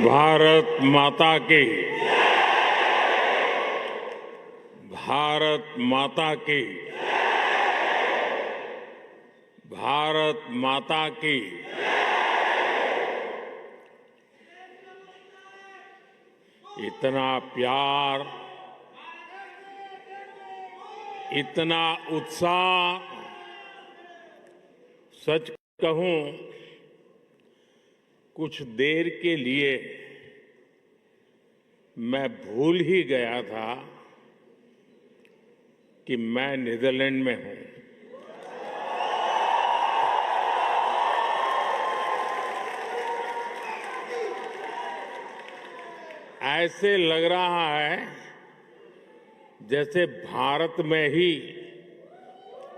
भारत माता की, भारत माता की, भारत माता की। इतना प्यार, इतना उत्साह, सच कहूं कुछ देर के लिए मैं भूल ही गया था कि मैं नीदरलैंड में हूं। ऐसे लग रहा है जैसे भारत में ही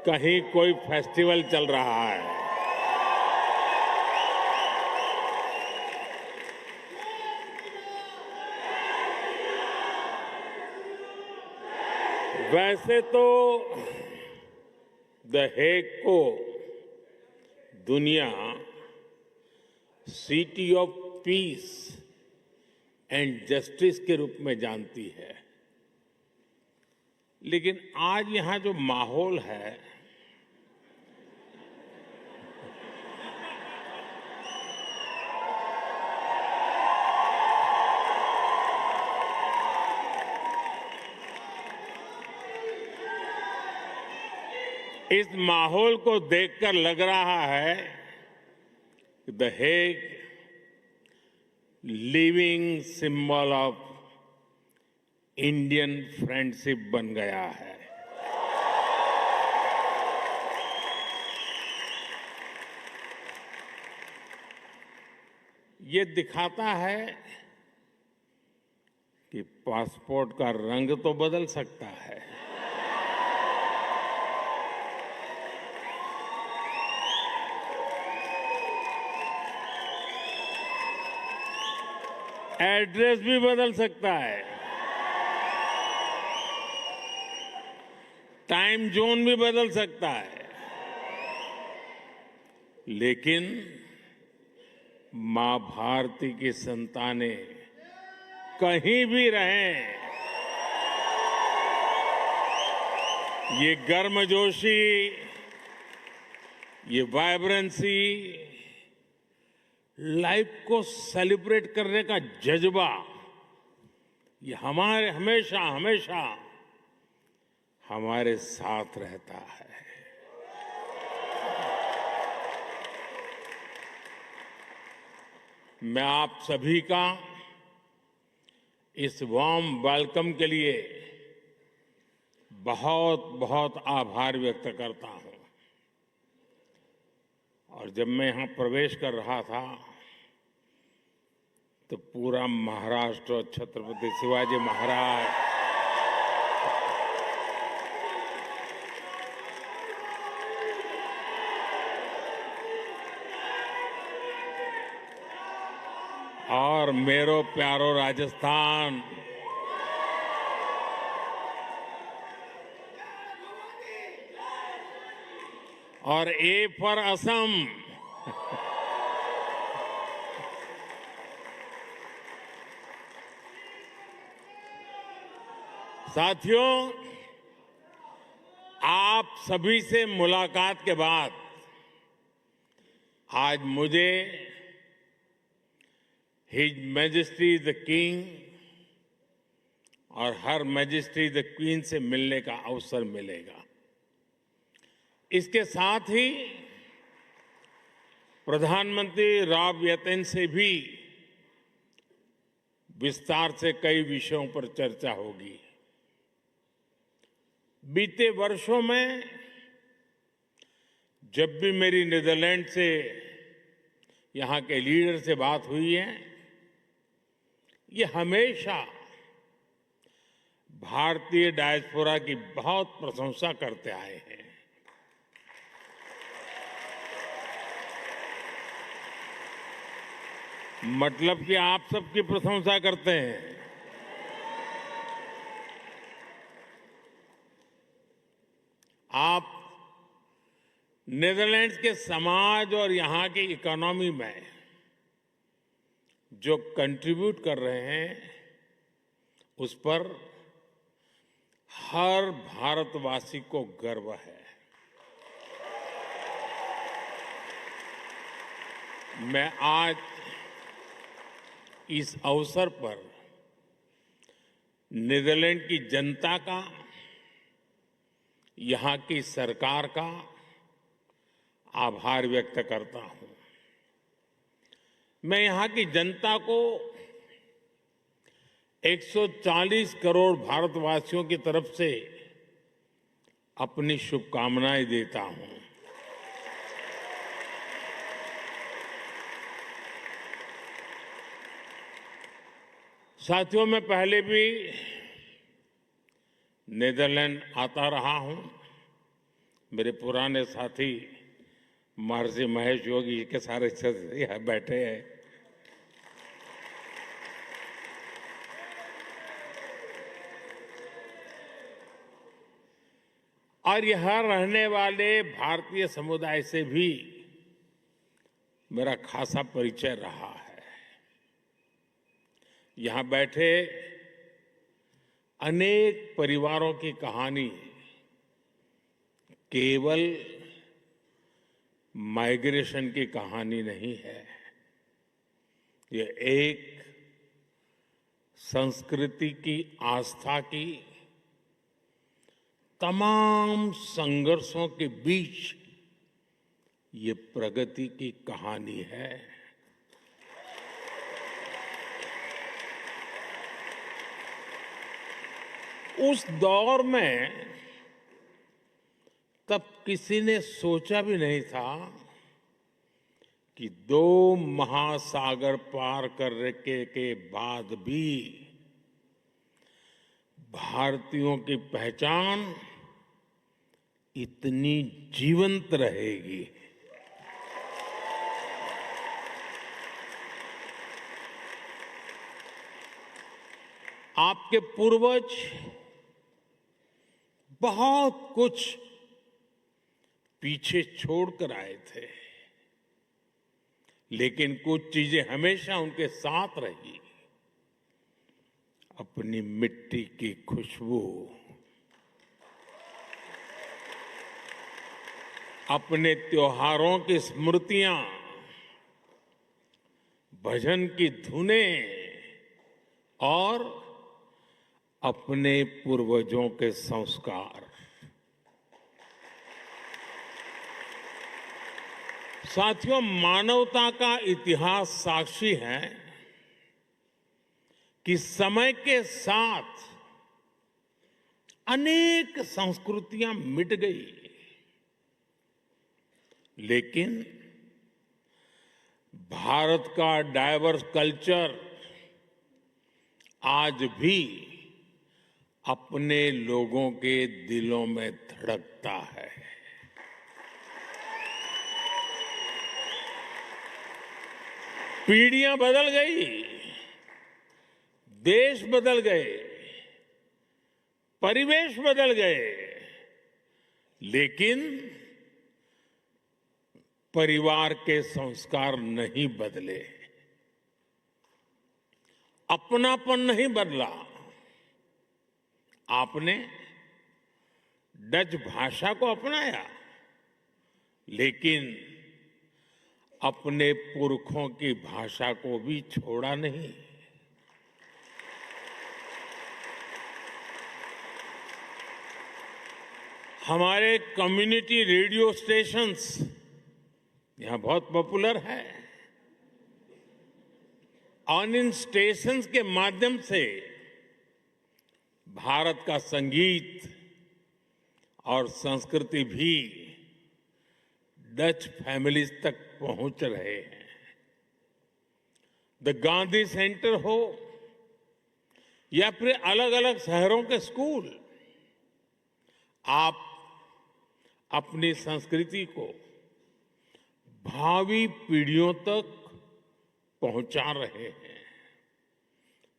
कहीं कोई फेस्टिवल चल रहा है। वैसे तो द हेग को दुनिया city of peace and justice के रूप में जानती है, लेकिन आज यहां जो माहौल है इस माहौल को देखकर लग रहा है कि the Hague living symbol of Indian friendship बन गया है। ये दिखाता है कि पासपोर्ट का रंग तो बदल सकता है, एड्रेस भी बदल सकता है, टाइम जोन भी बदल सकता है, लेकिन मां भारती की संतानें कहीं भी रहें, ये गर्मजोशी, ये वाइब्रेंसी, लाइफ को सेलिब्रेट करने का जज्बा, ये हमारे हमेशा हमेशा हमारे साथ रहता है। मैं आप सभी का इस वार्म वेलकम के लिए बहुत बहुत आभार व्यक्त करता हूं। और जब मैं यहां प्रवेश कर रहा था तो पूरा महाराष्ट्र और छत्रपति शिवाजी महाराज और मेरो प्यारो राजस्थान और ए फॉर असम साथियों, आप सभी से मुलाकात के बाद आज मुझे हिज मैजेस्टी द किंग और हर मैजेस्टी द क्वीन से मिलने का अवसर मिलेगा। इसके साथ ही प्रधानमंत्री राव यतेन से भी विस्तार से कई विषयों पर चर्चा होगी। बीते वर्षों में जब भी मेरी नीदरलैंड से यहां के लीडर से बात हुई है, ये हमेशा भारतीय डायस्पोरा की बहुत प्रशंसा करते आए हैं। मतलब कि आप सबकी प्रशंसा करते हैं। आप नीदरलैंड्स के समाज और यहां की इकोनॉमी में जो कंट्रीब्यूट कर रहे हैं उस पर हर भारतवासी को गर्व है। मैं आज इस अवसर पर नीदरलैंड की जनता का, यहां की सरकार का आभार व्यक्त करता हूं। मैं यहां की जनता को 140 करोड़ भारतवासियों की तरफ से अपनी शुभकामनाएं देता हूं। साथियों, मैं पहले भी नीदरलैंड आता रहा हूं। मेरे पुराने साथी महर्षि महेश योगी के सारे सदस्य यहां बैठे हैं। और यहां रहने वाले भारतीय समुदाय से भी मेरा खासा परिचय रहा है। यहां बैठे अनेक परिवारों की कहानी केवल माइग्रेशन की कहानी नहीं है। ये एक संस्कृति की, आस्था की, तमाम संघर्षों के बीच ये प्रगति की कहानी है। उस दौर में तब किसी ने सोचा भी नहीं था कि 2 महासागर पार करने के बाद भी भारतीयों की पहचान इतनी जीवंत रहेगी। आपके पूर्वज बहुत कुछ पीछे छोड़कर आए थे, लेकिन कुछ चीजें हमेशा उनके साथ रही। अपनी मिट्टी की खुशबू, अपने त्योहारों की स्मृतियां, भजन की धुनें और अपने पूर्वजों के संस्कार। साथियों, मानवता का इतिहास साक्षी है कि समय के साथ अनेक संस्कृतियां मिट गई, लेकिन भारत का डाइवर्स कल्चर आज भी अपने लोगों के दिलों में धड़कता है। पीढ़ियां बदल गई, देश बदल गए, परिवेश बदल गए, लेकिन परिवार के संस्कार नहीं बदले, अपनापन नहीं बदला। आपने डच भाषा को अपनाया, लेकिन अपने पुरखों की भाषा को भी छोड़ा नहीं। हमारे कम्युनिटी रेडियो स्टेशंस यहां बहुत पॉपुलर है और इन स्टेशंस के माध्यम से भारत का संगीत और संस्कृति भी डच फैमिलीज तक पहुंच रहे हैं। द गांधी सेंटर हो या फिर अलग अलग शहरों के स्कूल, आप अपनी संस्कृति को भावी पीढ़ियों तक पहुंचा रहे हैं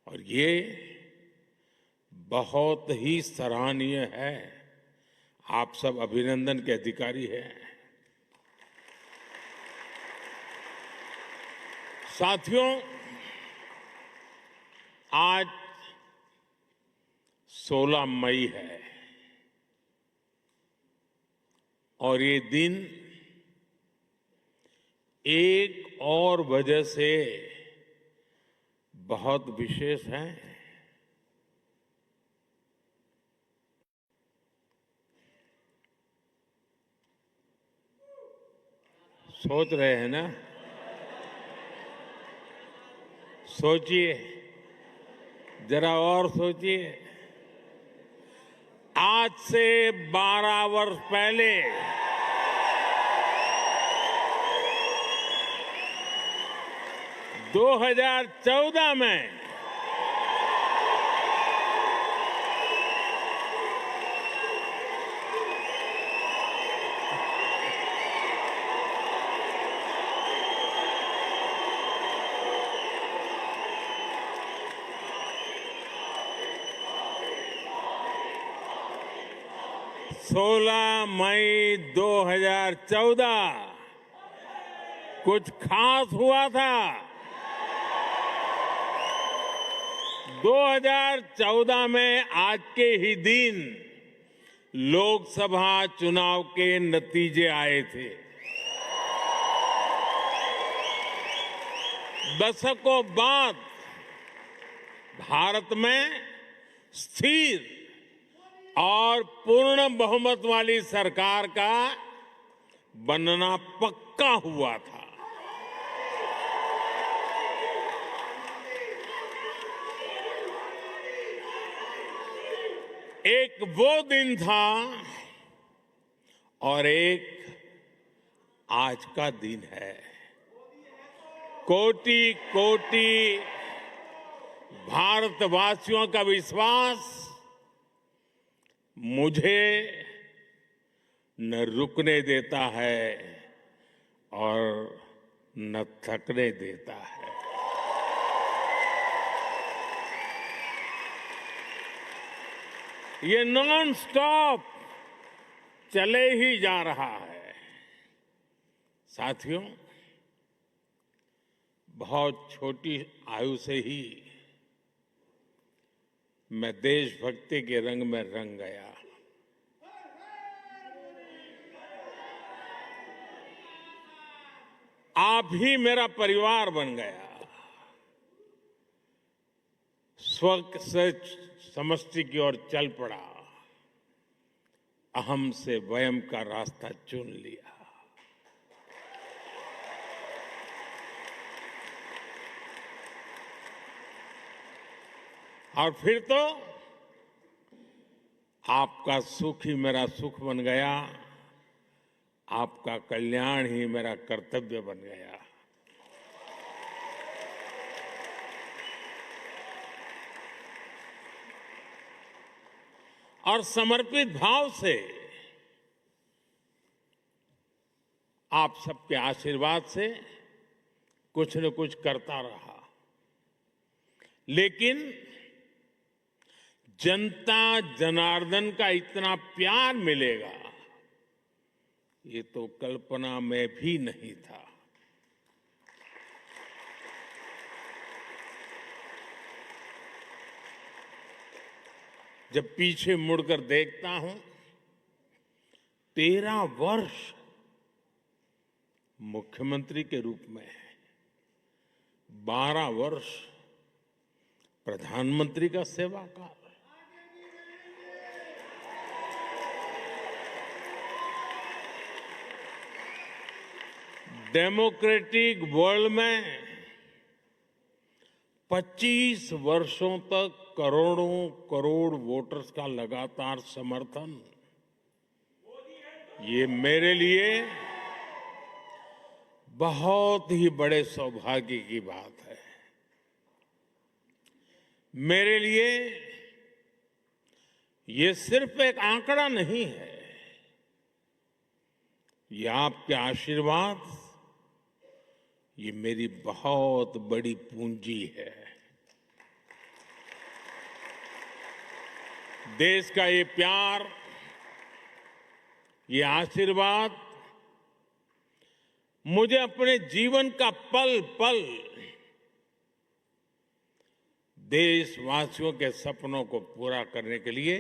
और ये बहुत ही सराहनीय है। आप सब अभिनंदन के अधिकारी हैं। साथियों, आज 16 मई है और ये दिन एक और वजह से बहुत विशेष है। सोच रहे हैं ना? सोचिए, जरा और सोचिए। आज से 12 वर्ष पहले 2014 में सोलह मई 2014 कुछ खास हुआ था। 2014 में आज के ही दिन लोकसभा चुनाव के नतीजे आए थे। दशकों बाद भारत में स्थिर और पूर्ण बहुमत वाली सरकार का बनना पक्का हुआ था। एक वो दिन था और एक आज का दिन है। कोटि कोटि भारतवासियों का विश्वास मुझे न रुकने देता है और न थकने देता है। ये नॉन स्टॉप चले ही जा रहा है। साथियों, बहुत छोटी आयु से ही मैं देशभक्ति के रंग में रंग गया। आप ही मेरा परिवार बन गया। स्व से समष्टि की ओर चल पड़ा। अहम से वयम का रास्ता चुन लिया। और फिर तो आपका सुख ही मेरा सुख बन गया। आपका कल्याण ही मेरा कर्तव्य बन गया। और समर्पित भाव से आप सबके आशीर्वाद से कुछ न कुछ करता रहा। लेकिन जनता जनार्दन का इतना प्यार मिलेगा, ये तो कल्पना में भी नहीं था। जब पीछे मुड़कर देखता हूं, 13 वर्ष मुख्यमंत्री के रूप में, 12 वर्ष प्रधानमंत्री का सेवाकाल, डेमोक्रेटिक वर्ल्ड में 25 वर्षों तक करोड़ों करोड़ वोटर्स का लगातार समर्थन, ये मेरे लिए बहुत ही बड़े सौभाग्य की बात है। मेरे लिए ये सिर्फ एक आंकड़ा नहीं है, ये आपके आशीर्वाद, ये मेरी बहुत बड़ी पूंजी है। देश का ये प्यार, ये आशीर्वाद मुझे अपने जीवन का पल पल देशवासियों के सपनों को पूरा करने के लिए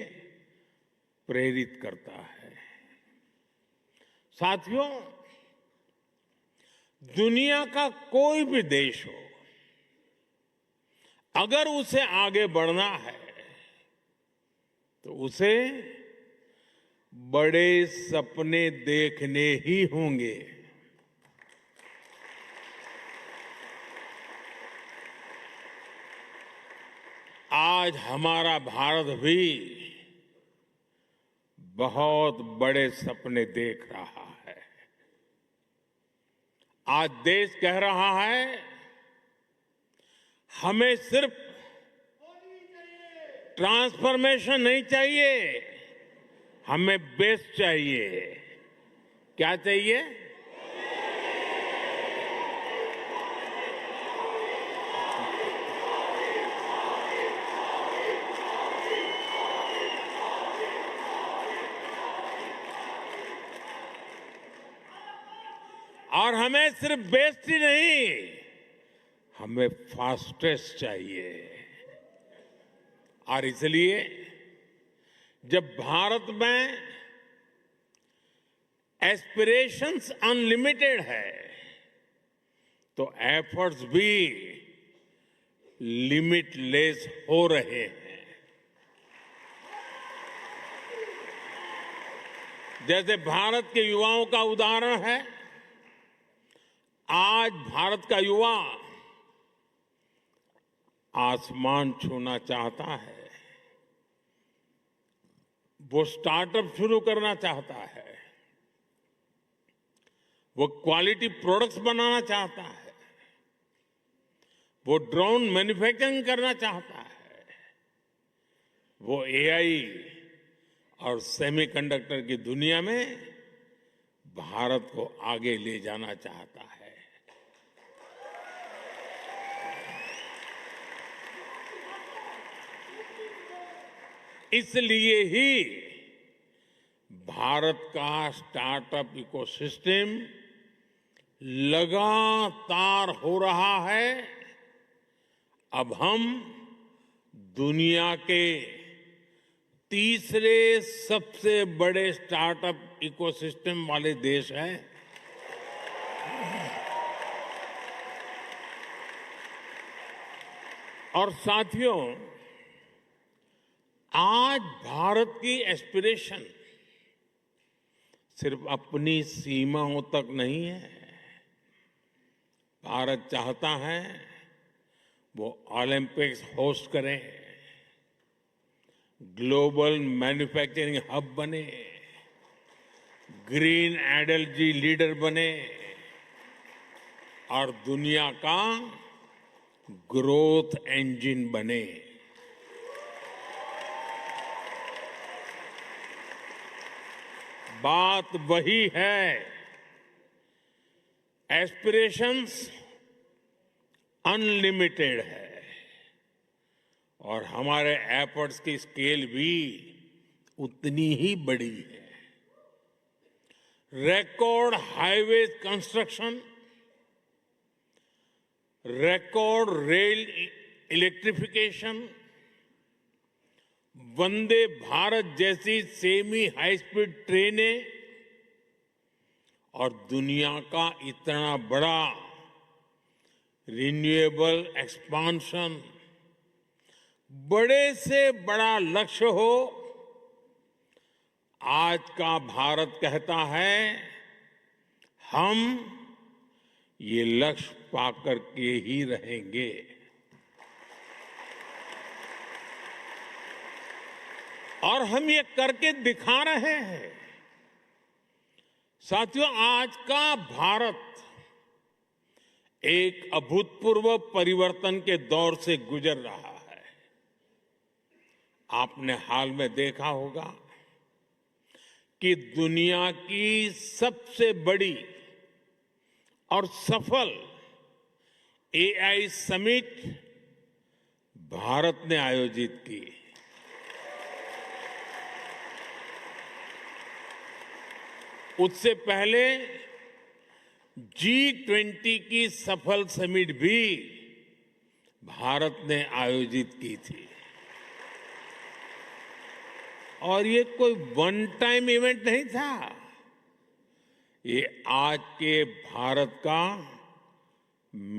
प्रेरित करता है। साथियों, दुनिया का कोई भी देश हो, अगर उसे आगे बढ़ना है तो उसे बड़े सपने देखने ही होंगे। आज हमारा भारत भी बहुत बड़े सपने देख रहा है। आज देश कह रहा है, हमें सिर्फ ट्रांसफॉर्मेशन नहीं चाहिए, हमें बेस्ट चाहिए। क्या चाहिए? और हमें सिर्फ बेस्ट ही नहीं, हमें फास्टेस्ट चाहिए। और इसलिए जब भारत में एस्पिरेशंस अनलिमिटेड है तो एफर्ट्स भी लिमिटलेस हो रहे हैं। जैसे भारत के युवाओं का उदाहरण है, आज भारत का युवा आसमान छूना चाहता है, वो स्टार्टअप शुरू करना चाहता है, वो क्वालिटी प्रोडक्ट्स बनाना चाहता है, वो ड्रोन मैन्युफैक्चरिंग करना चाहता है, वो एआई और सेमीकंडक्टर की दुनिया में भारत को आगे ले जाना चाहता है। इसलिए ही भारत का स्टार्टअप इकोसिस्टम लगातार हो रहा है। अब हम दुनिया के तीसरे सबसे बड़े स्टार्टअप इकोसिस्टम वाले देश हैं। और साथियों, आज भारत की एस्पिरेशन सिर्फ अपनी सीमाओं तक नहीं है। भारत चाहता है वो ओलंपिक्स होस्ट करे, ग्लोबल मैन्युफैक्चरिंग हब बने, ग्रीन एनर्जी लीडर बने और दुनिया का ग्रोथ इंजन बने। बात वही है, एस्पिरेशंस अनलिमिटेड है और हमारे एफर्ट्स की स्केल भी उतनी ही बड़ी है। Record highway construction, record rail electrification, Vande Bharat जैसी सेमी हाई स्पीड ट्रेनें और दुनिया का इतना बड़ा रिन्यूएबल एक्सपांशन, बड़े से बड़ा लक्ष्य हो, आज का भारत कहता है हम ये लक्ष्य पाकर के ही रहेंगे। और हम ये करके दिखा रहे हैं। साथियों, आज का भारत एक अभूतपूर्व परिवर्तन के दौर से गुजर रहा है। आपने हाल में देखा होगा कि दुनिया की सबसे बड़ी और सफल एआई समिट भारत ने आयोजित की। उससे पहले G20 की सफल समिट भी भारत ने आयोजित की थी। और ये कोई वन टाइम इवेंट नहीं था, ये आज के भारत का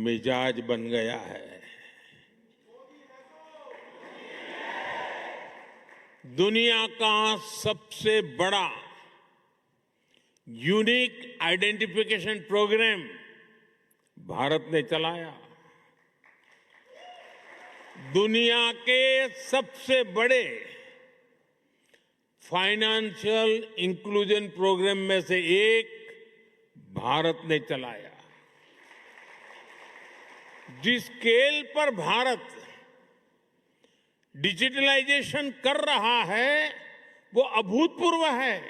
मिजाज बन गया है। दुनिया का सबसे बड़ा यूनिक आइडेंटिफिकेशन प्रोग्राम भारत ने चलाया। दुनिया के सबसे बड़े फाइनेंशियल इंक्लूजन प्रोग्राम में से एक भारत ने चलाया। जिस स्केल पर भारत डिजिटलाइजेशन कर रहा है वो अभूतपूर्व है।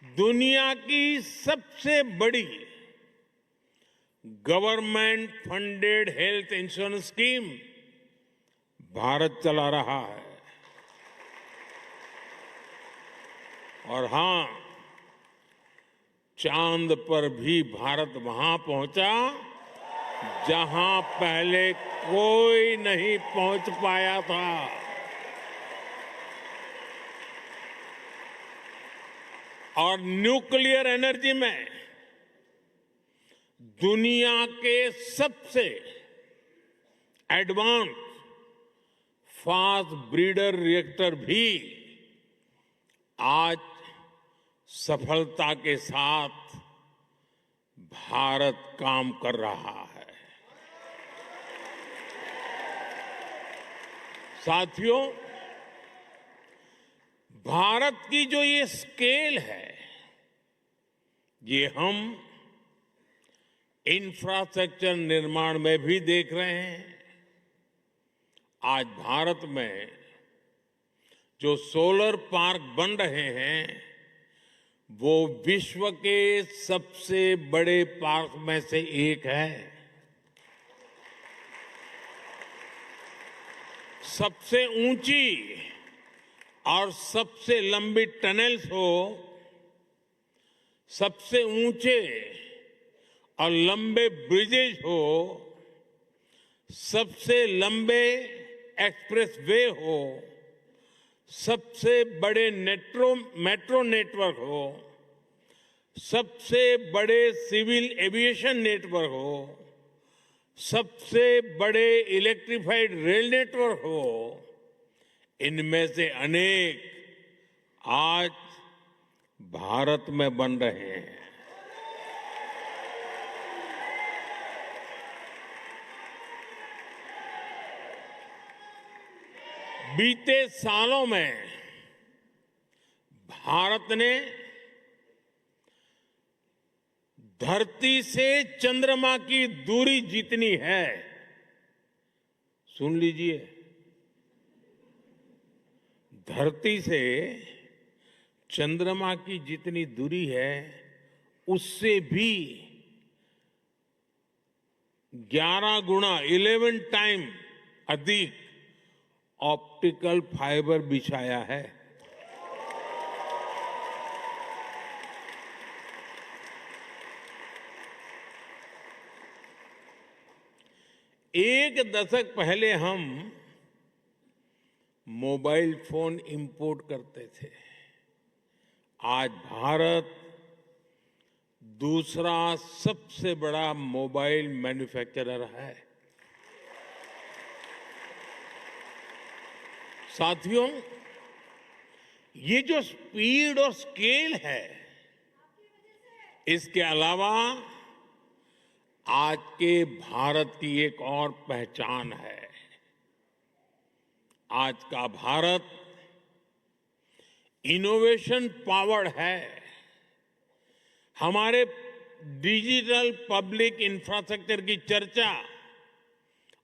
दुनिया की सबसे बड़ी government funded health insurance scheme Bharat चला रहा है। और हां, चांद पर भी भारत वहां पहुंचा जहां पहले कोई नहीं पहुंच पाया था। और न्यूक्लियर एनर्जी में दुनिया के सबसे एडवांस फास्ट ब्रीडर रिएक्टर भी आज सफलता के साथ भारत काम कर रहा है। साथियों, भारत की जो ये स्केल है, ये हम इंफ्रास्ट्रक्चर निर्माण में भी देख रहे हैं। आज भारत में जो सोलर पार्क बन रहे हैं वो विश्व के सबसे बड़े पार्क में से एक है। सबसे ऊंची और सबसे लंबी टनल्स हो, सबसे ऊंचे और लंबे ब्रिजेज हो, सबसे लंबे एक्सप्रेस वे हो, सबसे बड़े मेट्रो नेटवर्क हो, सबसे बड़े सिविल एविएशन नेटवर्क हो, सबसे बड़े इलेक्ट्रिफाइड रेल नेटवर्क हो, इनमें से अनेक आज भारत में बन रहे हैं। बीते सालों में भारत ने धरती से चंद्रमा की दूरी जितनी है, सुन लीजिए, धरती से चंद्रमा की जितनी दूरी है उससे भी 11 गुना 11 टाइम अधिक ऑप्टिकल फाइबर बिछाया है। एक दशक पहले हम मोबाइल फोन इंपोर्ट करते थे। आज भारत दूसरा सबसे बड़ा मोबाइल मैन्युफैक्चरर है। साथियों, ये जो स्पीड और स्केल है, इसके अलावा आज के भारत की एक और पहचान है। आज का भारत इनोवेशन पावर्ड है। हमारे डिजिटल पब्लिक इंफ्रास्ट्रक्चर की चर्चा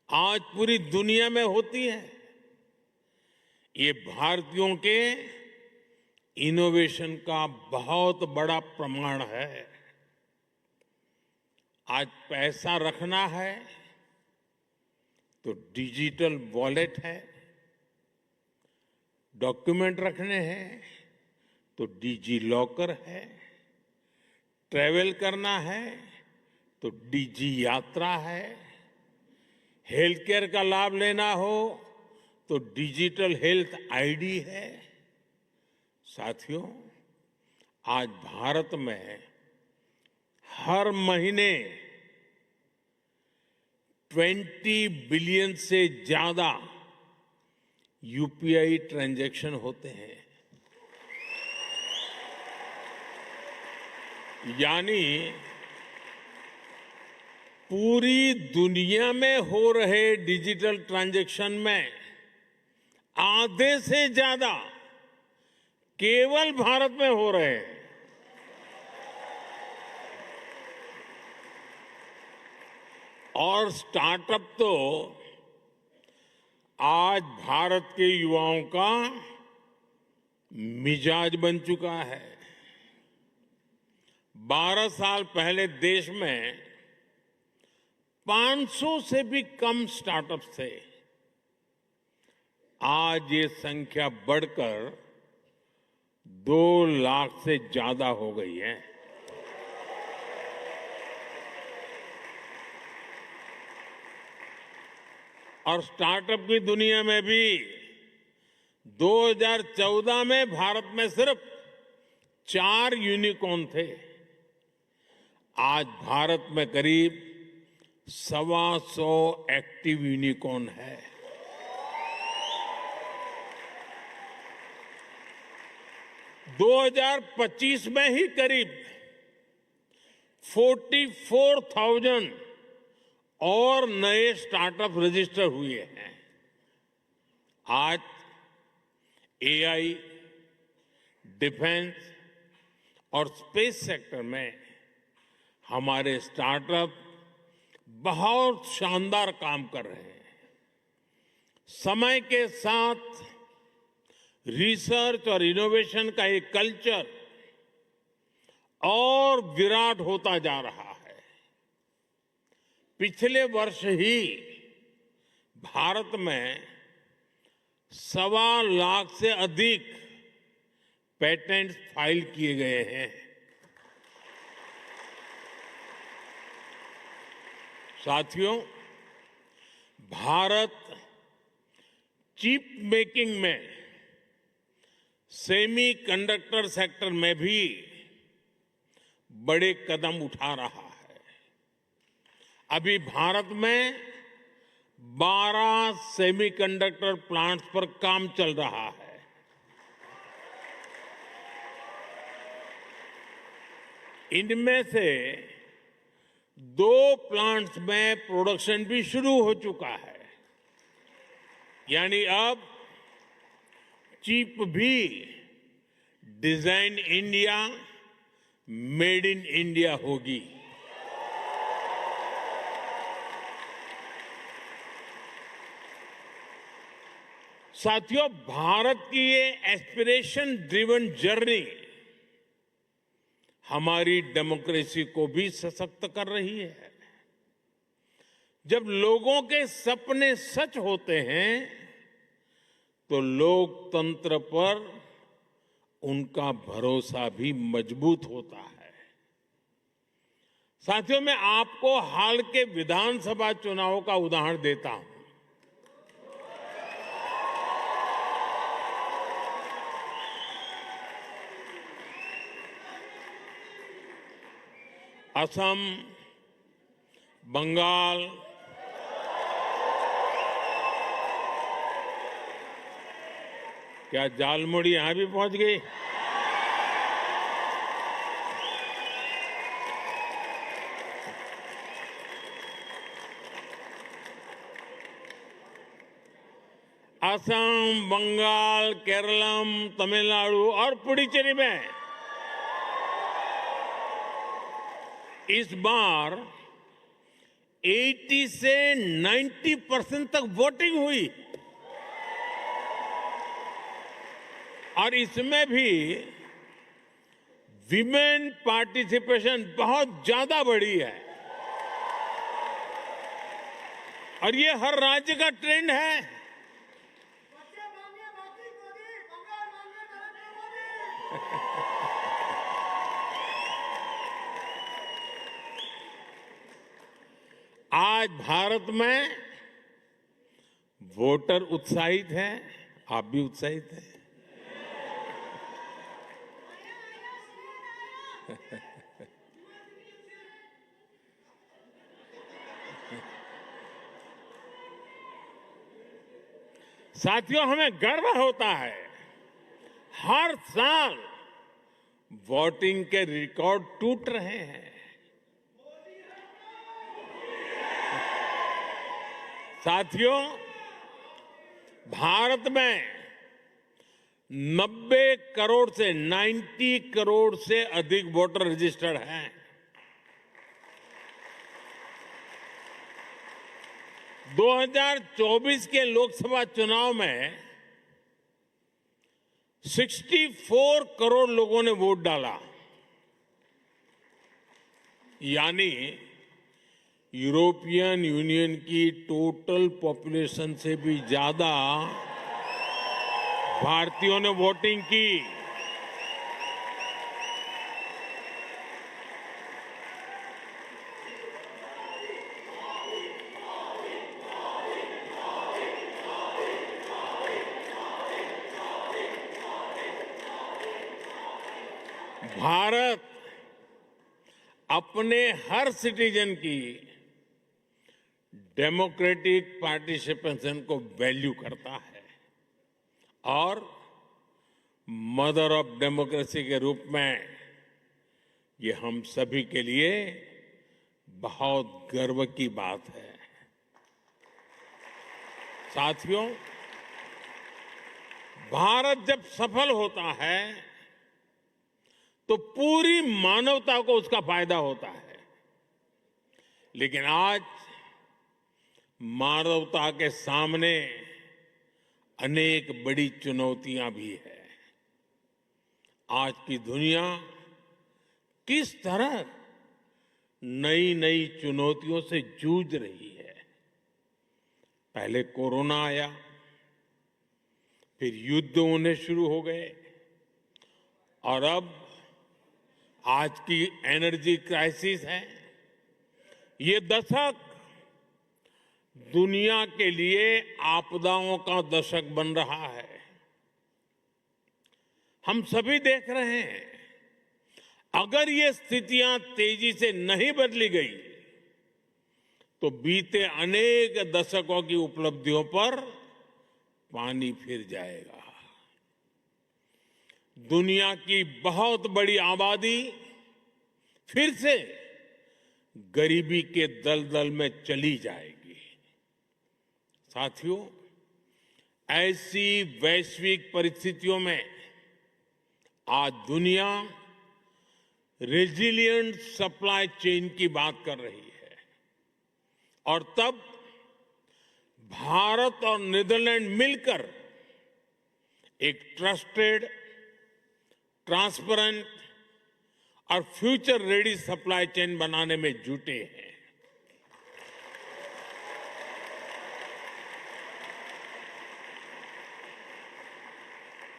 आज पूरी दुनिया में होती है। ये भारतीयों के इनोवेशन का बहुत बड़ा प्रमाण है। आज पैसा रखना है तो डिजिटल वॉलेट है, डॉक्यूमेंट रखने हैं तो डिजी लॉकर है, ट्रैवल करना है तो डिजी यात्रा है, हेल्थ केयर का लाभ लेना हो तो डिजिटल हेल्थ आईडी है। साथियों, आज भारत में हर महीने 20 बिलियन से ज्यादा यूपीआई ट्रांजैक्शन होते हैं। यानी पूरी दुनिया में हो रहे डिजिटल ट्रांजैक्शन में आधे से ज्यादा केवल भारत में हो रहे हैं। और स्टार्टअप तो आज भारत के युवाओं का मिजाज बन चुका है। 12 साल पहले देश में 500 से भी कम स्टार्टअप्स थे। आज ये संख्या बढ़कर 2 लाख से ज्यादा हो गई है। और स्टार्टअप की दुनिया में भी 2014 में भारत में सिर्फ 4 यूनिकॉर्न थे। आज भारत में करीब 125 एक्टिव यूनिकॉर्न है। दो 2025 में ही करीब 44,000 और नए स्टार्टअप रजिस्टर हुए हैं। आज एआई, डिफेंस और स्पेस सेक्टर में हमारे स्टार्टअप बहुत शानदार काम कर रहे हैं। समय के साथ रिसर्च और इनोवेशन का एक कल्चर और विराट होता जा रहा है। पिछले वर्ष ही भारत में 1.25 लाख से अधिक पेटेंट फाइल किए गए हैं। साथियों, भारत चिप मेकिंग में, सेमी कंडक्टर सेक्टर में भी बड़े कदम उठा रहा है। अभी भारत में 12 सेमीकंडक्टर प्लांट्स पर काम चल रहा है। इनमें से 2 प्लांट्स में प्रोडक्शन भी शुरू हो चुका है। यानी अब चिप भी design India, made in India होगी। साथियों, भारत की ये एस्पिरेशन ड्रिवन जर्नी हमारी डेमोक्रेसी को भी सशक्त कर रही है। जब लोगों के सपने सच होते हैं तो लोकतंत्र पर उनका भरोसा भी मजबूत होता है। साथियों, मैं आपको हाल के विधानसभा चुनाव का उदाहरण देता हूं। असम, बंगाल, क्या झालमुड़ी यहां भी पहुंच गई? असम, बंगाल, केरलम, तमिलनाडु और पुडुचेरी में इस बार 80 से 90% तक वोटिंग हुई। और इसमें भी विमेन पार्टिसिपेशन बहुत ज्यादा बढ़ी है। और ये हर राज्य का ट्रेंड है। आज भारत में वोटर उत्साहित हैं, आप भी उत्साहित हैं। साथियों, हमें गर्व होता है हर साल वोटिंग के रिकॉर्ड टूट रहे हैं। साथियों, भारत में 90 करोड़ से 90 करोड़ से अधिक वोटर रजिस्टर्ड हैं। दो 2024 के लोकसभा चुनाव में 64 करोड़ लोगों ने वोट डाला, यानी यूरोपियन यूनियन की टोटल पॉपुलेशन से भी ज्यादा भारतीयों ने वोटिंग की। भारत अपने हर सिटीजन की डेमोक्रेटिक पार्टिसिपेशन को वैल्यू करता है और मदर ऑफ डेमोक्रेसी के रूप में ये हम सभी के लिए बहुत गर्व की बात है। साथियों, भारत जब सफल होता है तो पूरी मानवता को उसका फायदा होता है, लेकिन आज मानवता के सामने अनेक बड़ी चुनौतियां भी है। आज की दुनिया किस तरह नई नई चुनौतियों से जूझ रही है। पहले कोरोना आया, फिर युद्ध होने शुरू हो गए और अब आज की एनर्जी क्राइसिस है। ये दशक दुनिया के लिए आपदाओं का दशक बन रहा है। हम सभी देख रहे हैं, अगर ये स्थितियां तेजी से नहीं बदली गई तो बीते अनेक दशकों की उपलब्धियों पर पानी फिर जाएगा। दुनिया की बहुत बड़ी आबादी फिर से गरीबी के दलदल में चली जाएगी। साथियों, ऐसी वैश्विक परिस्थितियों में आज दुनिया रेजिलिएंट सप्लाई चेन की बात कर रही है और तब भारत और नीदरलैंड मिलकर एक ट्रस्टेड, ट्रांसपेरेंट और फ्यूचर रेडी सप्लाई चेन बनाने में जुटे हैं।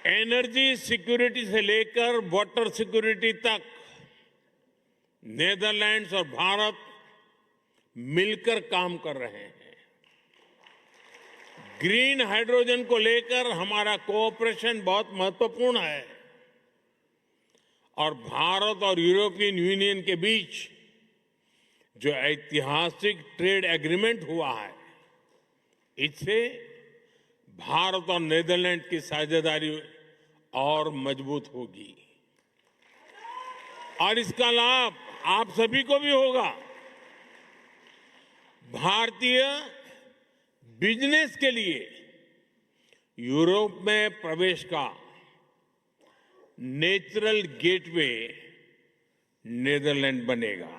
एनर्जी सिक्योरिटी से लेकर वाटर सिक्योरिटी तक नीदरलैंड्स और भारत मिलकर काम कर रहे हैं। ग्रीन हाइड्रोजन को लेकर हमारा कोऑपरेशन बहुत महत्वपूर्ण है और भारत और यूरोपियन यूनियन के बीच जो ऐतिहासिक ट्रेड एग्रीमेंट हुआ है, इससे भारत और नीदरलैंड की साझेदारी और मजबूत होगी और इसका लाभ आप सभी को भी होगा। भारतीय बिजनेस के लिए यूरोप में प्रवेश का नेचुरल गेटवे नीदरलैंड बनेगा।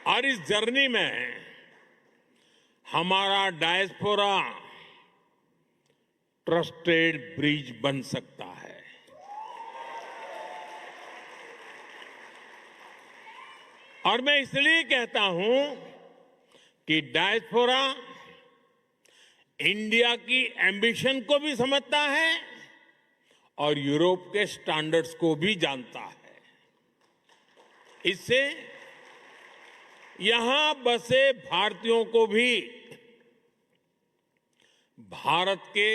और इस जर्नी में हमारा डायस्पोरा ट्रस्टेड ब्रिज बन सकता है। और मैं इसलिए कहता हूं कि डायस्पोरा इंडिया की एम्बिशन को भी समझता है और यूरोप के स्टैंडर्ड्स को भी जानता है। इससे यहां बसे भारतीयों को भी भारत के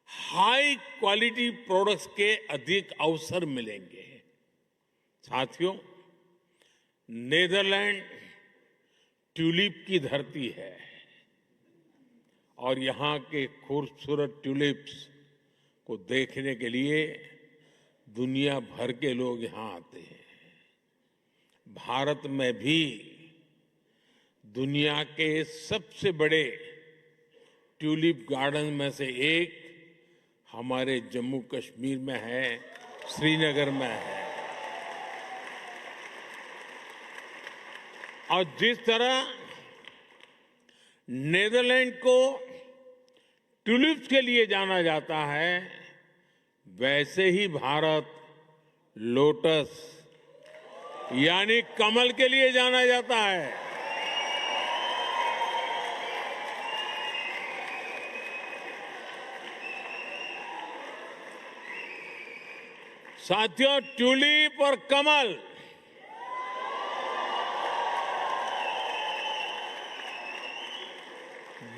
हाई क्वालिटी प्रोडक्ट्स के अधिक अवसर मिलेंगे। साथियों, नेदरलैंड ट्यूलिप की धरती है और यहां के खूबसूरत ट्यूलिप्स को देखने के लिए दुनिया भर के लोग यहां आते हैं। भारत में भी दुनिया के सबसे बड़े ट्यूलिप गार्डन में से एक हमारे जम्मू कश्मीर में है, श्रीनगर में है। और जिस तरह नेदरलैंड को ट्यूलिप्स के लिए जाना जाता है, वैसे ही भारत लोटस यानी कमल के लिए जाना जाता है। साथियों, ट्यूलिप और कमल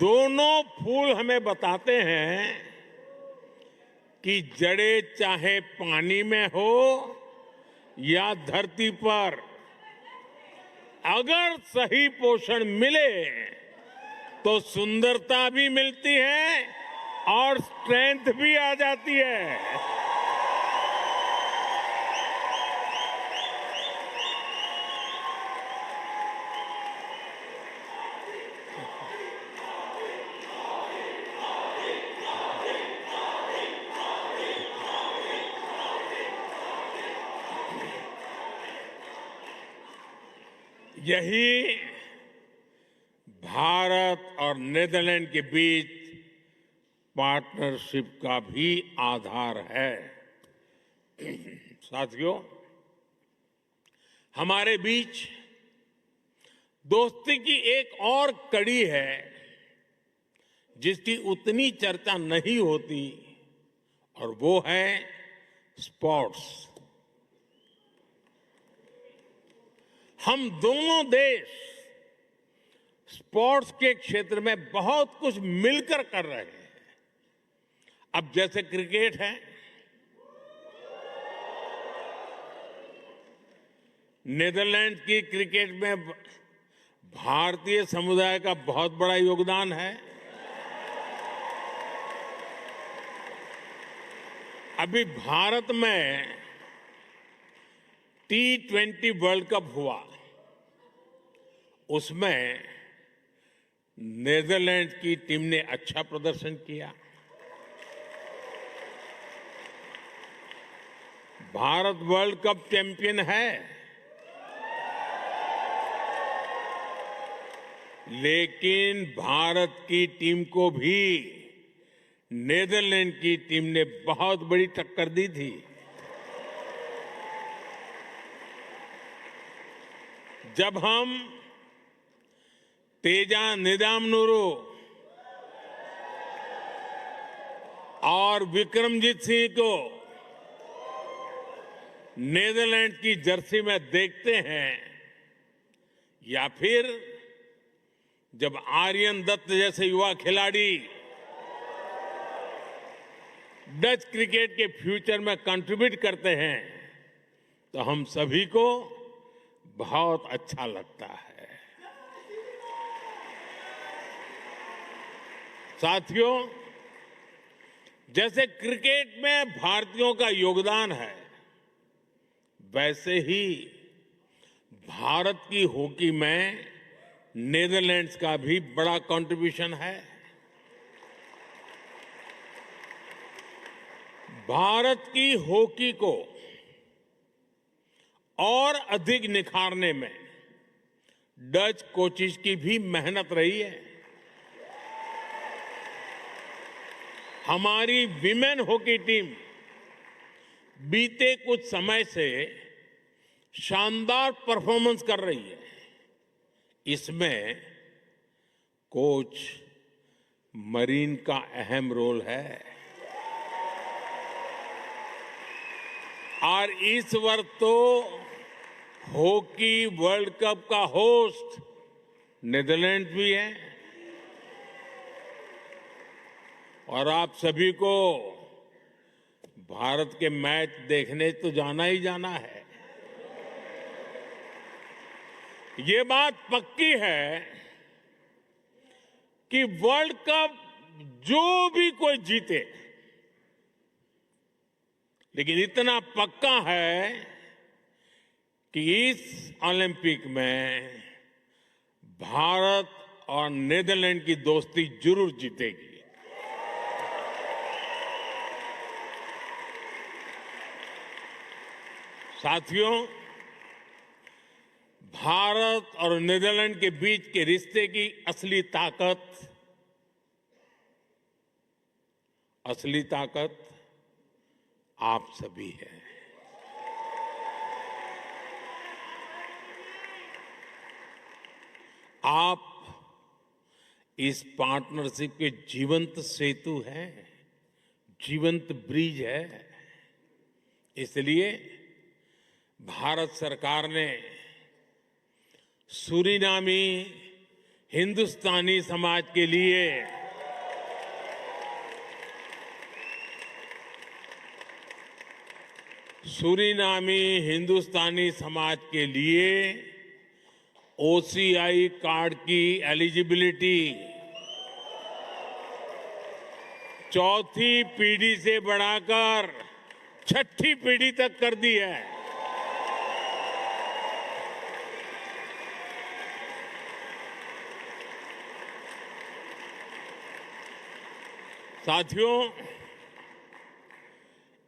दोनों फूल हमें बताते हैं कि जड़ें चाहे पानी में हो या धरती पर, अगर सही पोषण मिले तो सुंदरता भी मिलती है और स्ट्रेंथ भी आ जाती है। यही भारत और नेदरलैंड के बीच पार्टनरशिप का भी आधार है। साथियों, हमारे बीच दोस्ती की एक और कड़ी है जिसकी उतनी चर्चा नहीं होती, और वो है स्पोर्ट्स। हम दोनों देश स्पोर्ट्स के क्षेत्र में बहुत कुछ मिलकर कर रहे हैं। अब जैसे क्रिकेट है, नेदरलैंड की क्रिकेट में भारतीय समुदाय का बहुत बड़ा योगदान है। अभी भारत में T20 वर्ल्ड कप हुआ, उसमें नेदरलैंड की टीम ने अच्छा प्रदर्शन किया। भारत वर्ल्ड कप चैंपियन है, लेकिन भारत की टीम को भी नेदरलैंड की टीम ने बहुत बड़ी टक्कर दी थी। जब हम तेजा निदामनुरू और विक्रमजीत सिंह को नेदरलैंड की जर्सी में देखते हैं, या फिर जब आर्यन दत्त जैसे युवा खिलाड़ी डच क्रिकेट के फ्यूचर में कंट्रीब्यूट करते हैं, तो हम सभी को बहुत अच्छा लगता है। साथियों, जैसे क्रिकेट में भारतीयों का योगदान है, वैसे ही भारत की हॉकी में नेदरलैंड्स का भी बड़ा कंट्रीब्यूशन है। भारत की हॉकी को और अधिक निखारने में डच कोचेस की भी मेहनत रही है। हमारी विमेन हॉकी टीम बीते कुछ समय से शानदार परफॉर्मेंस कर रही है। इसमें कोच मरीन का अहम रोल है। और इस वर्ष तो हॉकी वर्ल्ड कप का होस्ट नीदरलैंड भी है और आप सभी को भारत के मैच देखने तो जाना ही जाना है। ये बात पक्की है कि वर्ल्ड कप जो भी कोई जीते, लेकिन इतना पक्का है कि इस ओलंपिक में भारत और नीदरलैंड की दोस्ती जरूर जीतेगी। साथियों, भारत और नीदरलैंड के बीच के रिश्ते की असली ताकत आप सभी हैं। आप इस पार्टनरशिप के जीवंत सेतु हैं, जीवंत ब्रिज है। इसलिए भारत सरकार ने सूरीनामी हिंदुस्तानी समाज के लिए OCI कार्ड की एलिजिबिलिटी चौथी पीढ़ी से बढ़ाकर छठी पीढ़ी तक कर दी है। साथियों,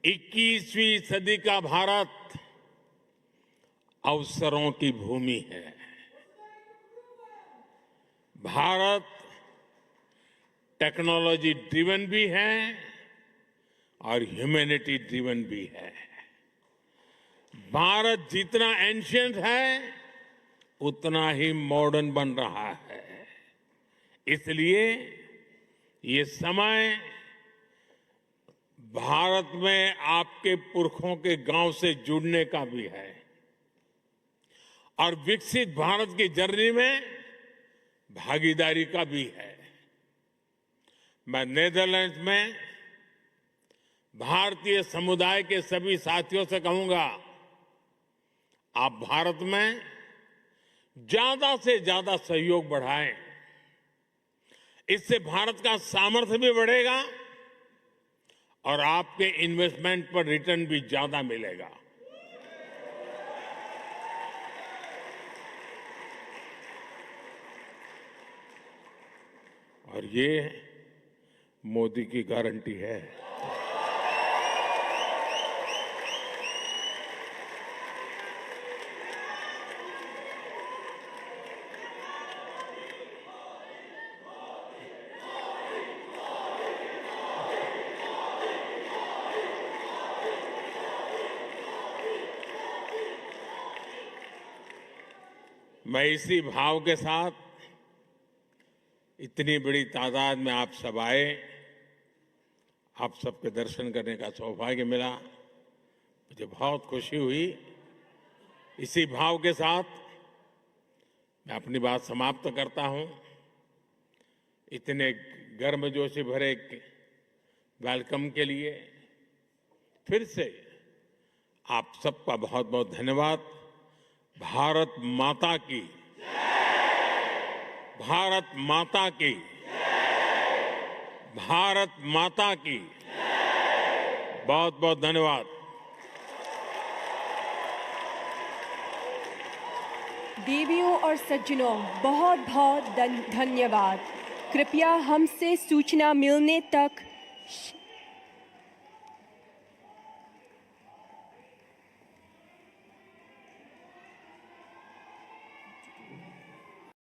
21वीं सदी का भारत अवसरों की भूमि है। भारत टेक्नोलॉजी ड्रिवन भी है और ह्यूमैनिटी ड्रिवन भी है। भारत जितना एंशिएंट है उतना ही मॉडर्न बन रहा है। इसलिए ये समय भारत में आपके पुरखों के गांव से जुड़ने का भी है और विकसित भारत की जर्नी में भागीदारी का भी है। मैं नीदरलैंड्स में भारतीय समुदाय के सभी साथियों से कहूंगा, आप भारत में ज्यादा से ज्यादा सहयोग बढ़ाएं। इससे भारत का सामर्थ्य भी बढ़ेगा और आपके इन्वेस्टमेंट पर रिटर्न भी ज्यादा मिलेगा। और ये मोदी की गारंटी है। मैं इसी भाव के साथ इतनी बड़ी तादाद में आप सब आए, आप सबके दर्शन करने का सौभाग्य मिला, मुझे बहुत खुशी हुई। इसी भाव के साथ मैं अपनी बात समाप्त करता हूं। इतने गर्मजोशी भरे वेलकम के लिए फिर से आप सबका बहुत बहुत धन्यवाद। भारत माता की, भारत माता की, भारत माता की बहुत बहुत धन्यवाद। देवियों और सज्जनों, बहुत बहुत धन्यवाद। कृपया हमसे सूचना मिलने तक